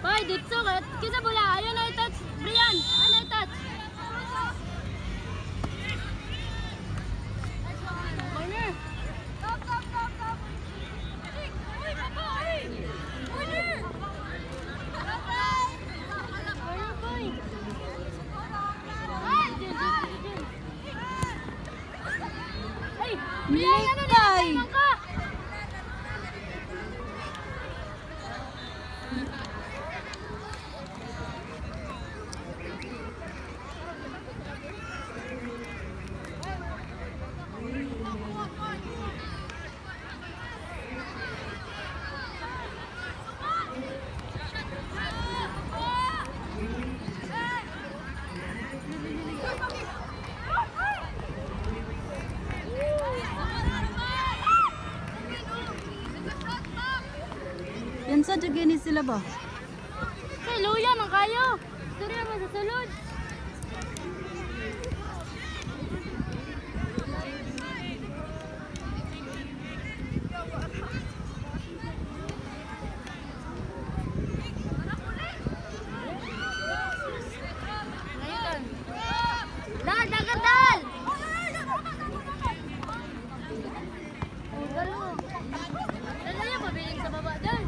Boy, dito ka. Kisa bola. Ayun na i-touch. Brian. Ayun na i-touch. Corner. Milay! Yan sa jagini sila ba? Kay luya man kayo. Diri man sa sulod. Dal, dagat dal. Dala yung mabiling sa baba dal.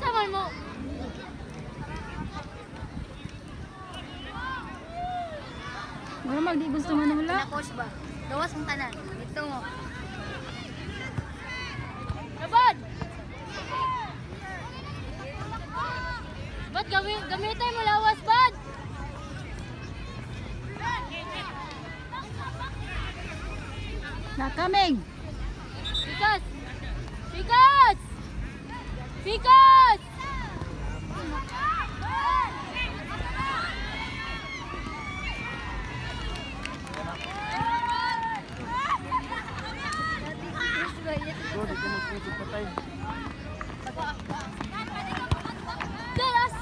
Saman mo. Normal, di gusto manula. Pinakos ba? Gawas mong tanan. Ito mo. Labad! Ba't gamitin mo lawas, bad? Nakaming! Pikas! Pikas! Pikas! Galas!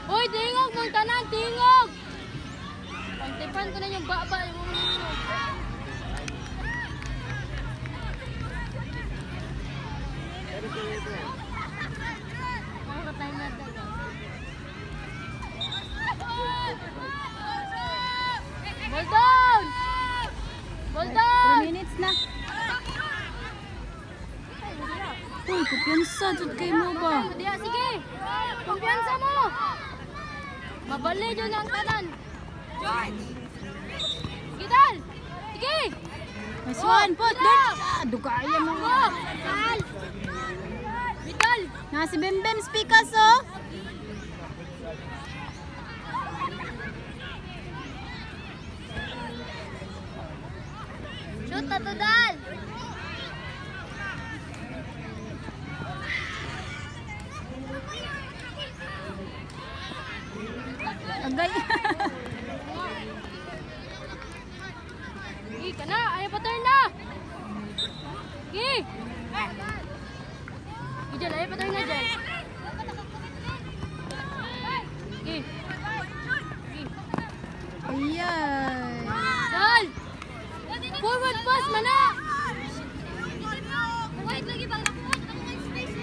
Uy, tingog mong tanan, tingog! Pagtipan ko na yung baba. Ball down! Ball down! 3 minutes na. Uy, kumpiyansa jud kay mo ba? Diya, sige! Kumpiyansa mo! Mabali dyan ang tanan! Sige, Dal! Sige! Nice one, put! Dugaya mo nga. Dal! Vital! Na si Bembem speakers oh. Shoot na to, Dal! Agay. Sige ka na! Ayaw pa turn na! Sige! Sige, Dal! Ayaw pa turn na, Dal! Sige! Sige! Ayan. Dal! Forward pass, mana! Wait, lagi bang nakuha? Nakuha space.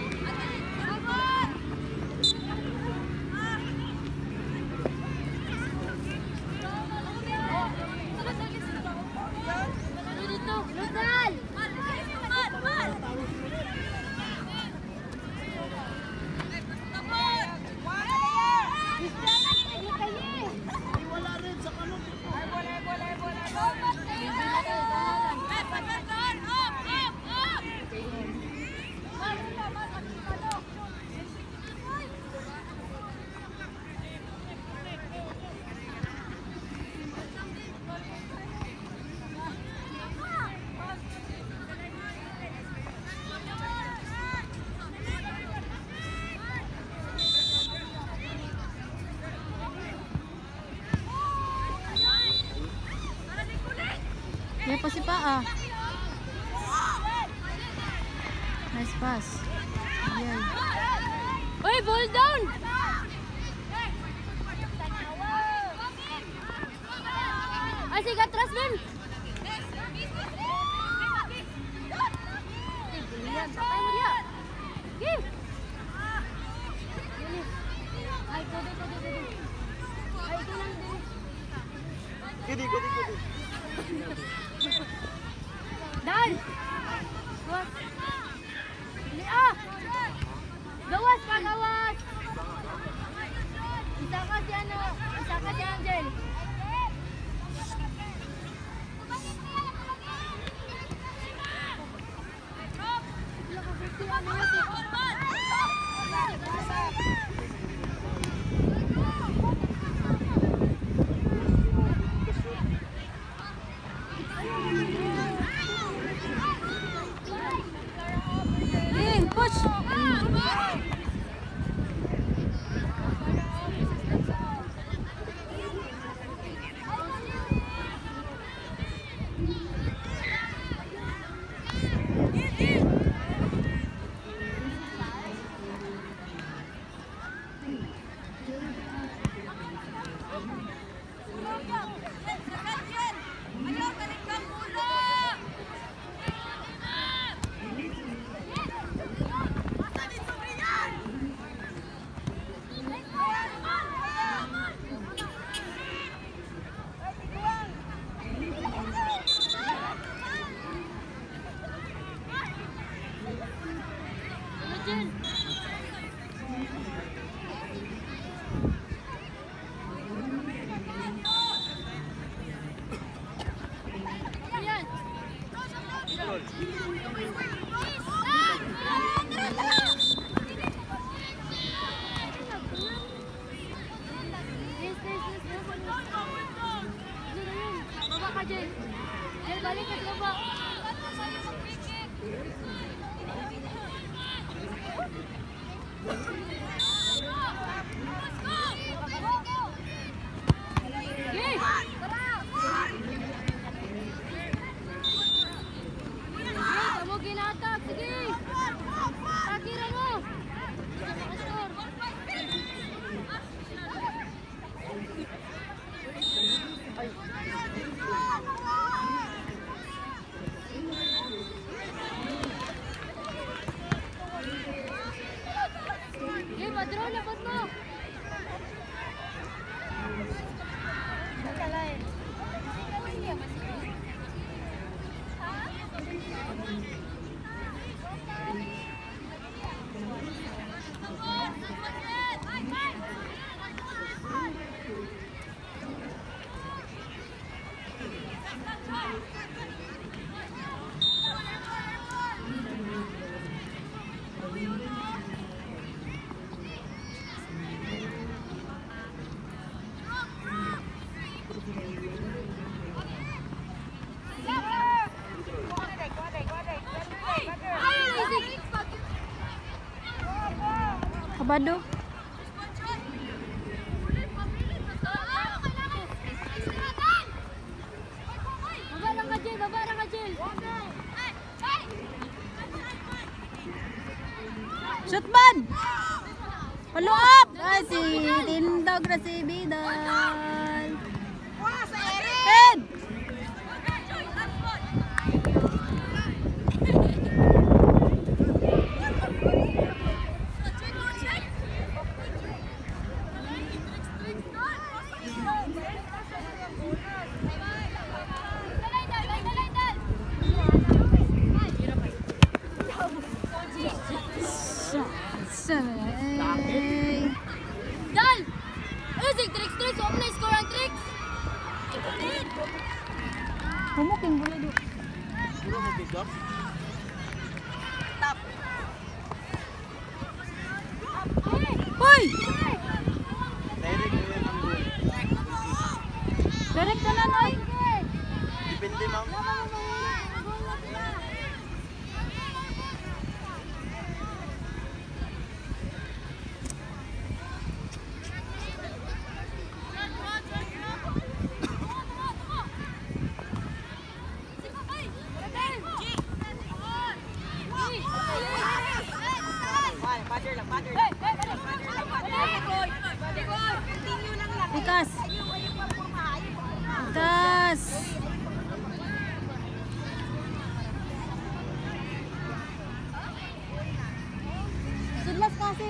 Dito, Dal! Wala rin sa kanong. Ay, bola. ah. Nice pass. Ayan. Uy, ball down! Ay, sige, atras, Ben! Yan, patay mo diya! Sige! Ay, kode. Ay, ito lang din. Kudi. Dan! Gawas! Dili ah! Gawas pa, gawas! Isa ka si Angel. Push! Baba ka, Jel. Jel, balik ka sa baba. Kamu ginatak, sige. Takira mo. Okay, madraw, labot mo. Kabado. Baba lang ka, Jel. Shoot man! Follow up! Ay, si Tindog na si Bidal. Head! Dal! Using tricks, open score ang tricks. Humuking bola do. Puro mo pick up. Hoy! Direct mo yan ang goal. Direct na lang, oy. Depende, ma'am.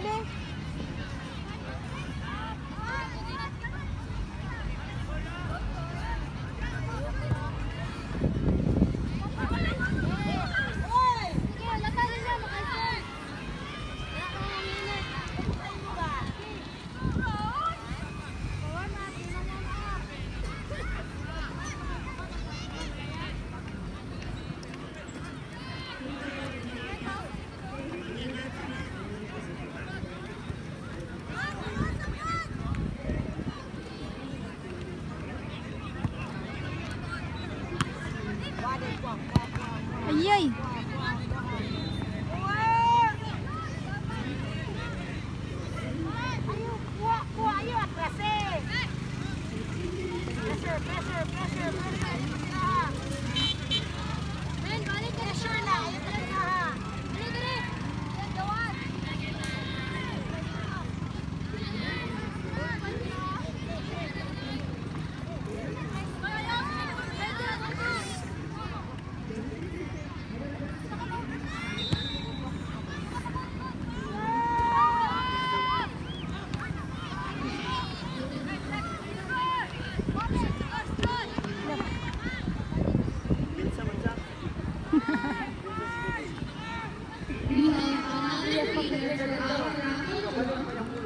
deh. Ayay.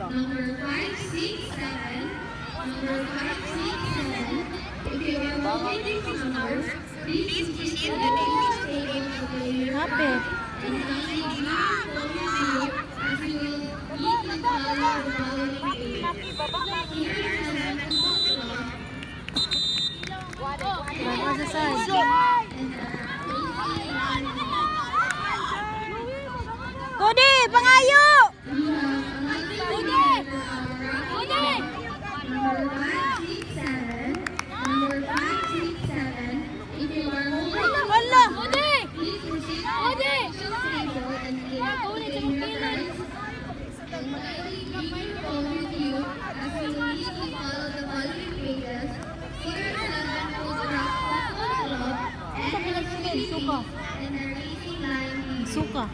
Number 567. Number 567. If you are located in Mars, please proceed to the next stadium of the airport. Kapit. And kindly do not close you as you will need to follow the following aid. Here are the messages. Bawa sa side. Kodi, pangayo! Number 567. Number 567. If you are holding Wala! please proceed to the next table and get to the airport. And kindly keep your phone with you as you will need to follow the following pages. Here are the photograph club and the Suka. and the racing line. Suka.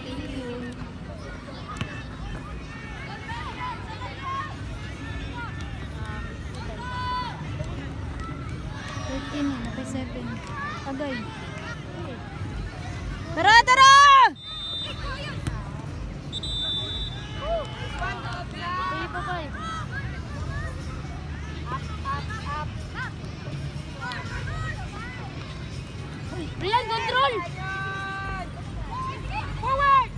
Thank you. Napay 7. Agay. Tara, tara! Rian, control! Forward!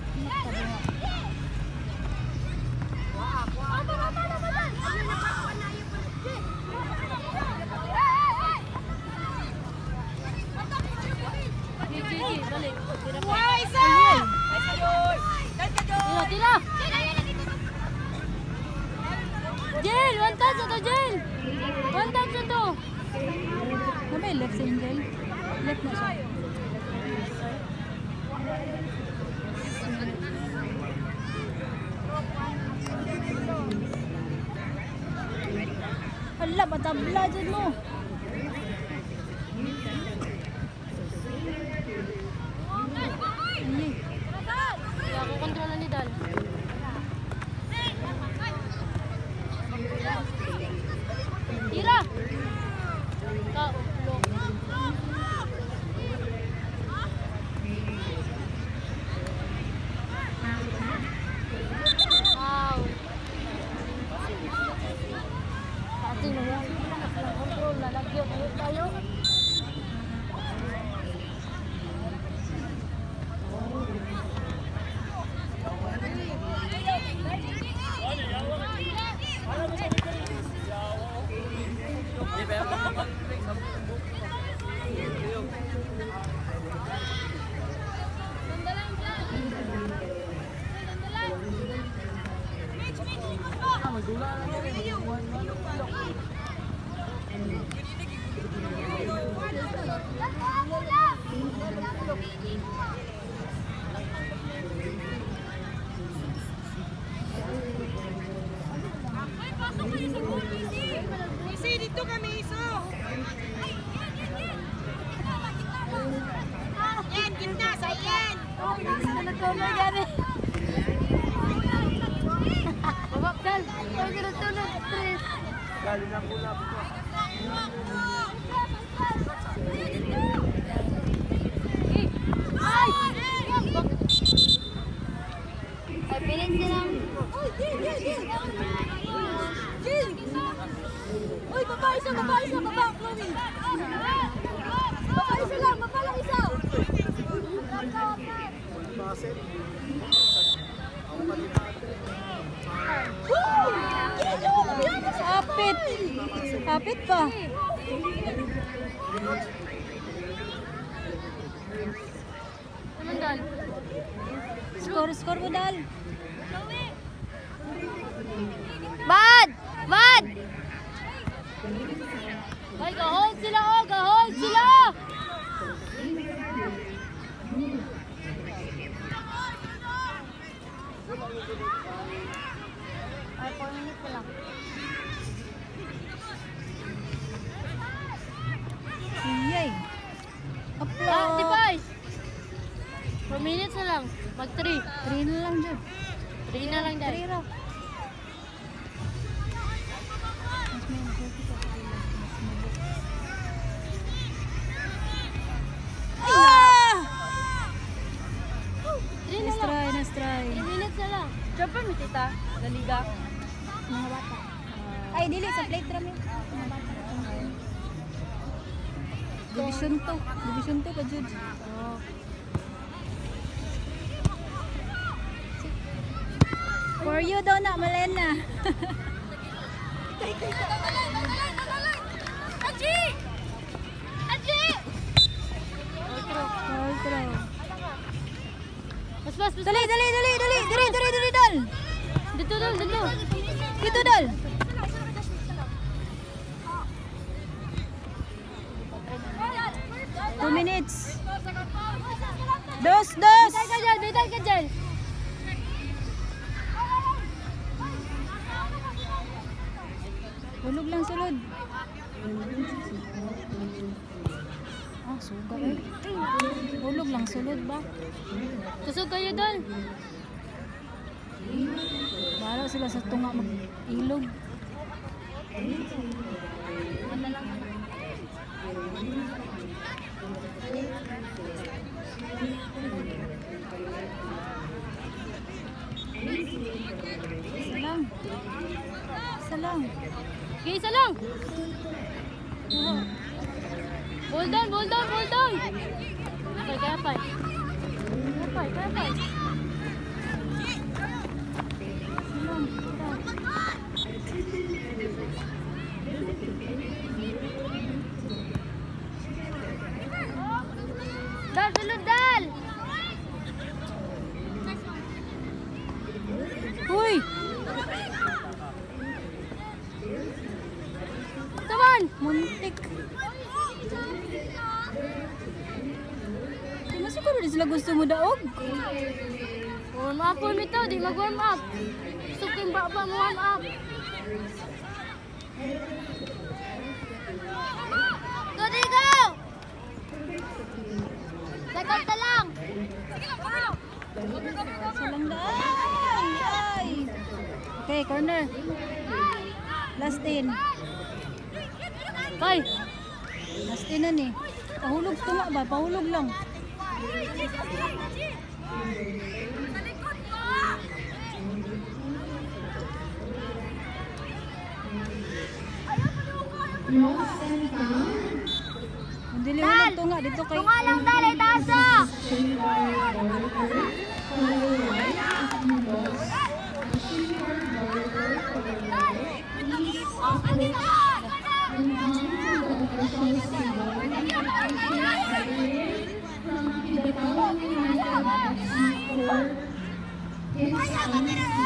Tila! Jel! One touch ito, Jel! One touch ito! Napay left si Angel. Left na siya. Hala, patabla dyan mo. Ayay. Kaya ako kontrol na ni Dal. Tira! Ka-ulo. Wow! Pati mo yan. Control na lagyan. Ayun tayo. Dito kami iso. Yan, gitna sa yan. Nagtuloy gani. Dal. Pagkirot-tunod. Tres. Galing ang ulap. Ay! Ay, pilit silang. Uy, baba isa, baba, Chloe. Baba isa lang isa. Baset. Kapit. Kapit pa. Naman, Dal. Score mo, Dal. Bad! Ay, ga-hold sila, ga-hold sila! Ay, 4 minutes na lang. Yay. Upload. Device! 4 minutes na lang. Mag-3. 3 na lang dyan. 3 na lang, Dal. 3 raw. Nice try. 3 minutes na lang. Siyempre, may tita. Galiga. Mga bata. Ay, dili sa plate rami. Mga bata. Division 2 ka, Jude. Oh. For you daw na, Malena. Aji! Ball throw. Mas. Dali, Dal. Dito, Dal. Dito, Dal. Two minutes. Dos. Bitay ka dyan. Hulog lang sulod. Suga eh. Hulog lang sulod ba? Tusog kayo, Dal. Bahala sila sa tunga mag-ilog. Isa lang. Okay, isa lang. Ball down. Okay, kaya pa. Dal, sulod, Dal. Uy! Come on. Muntik. Di siguro di sila gusto mo daog. Warm up po nito, di mag-warm up. Gusto ko yung baba mo warm up. Go! Second na lang. Salang daan. Ay. Okay, corner. Last in. Kay. Last in na ni. Pahulog tunga ba? Pahulog lang. Lost and found. Hindi hulog tunga dito kay. Tunga lang, Dal, ay tasa. It's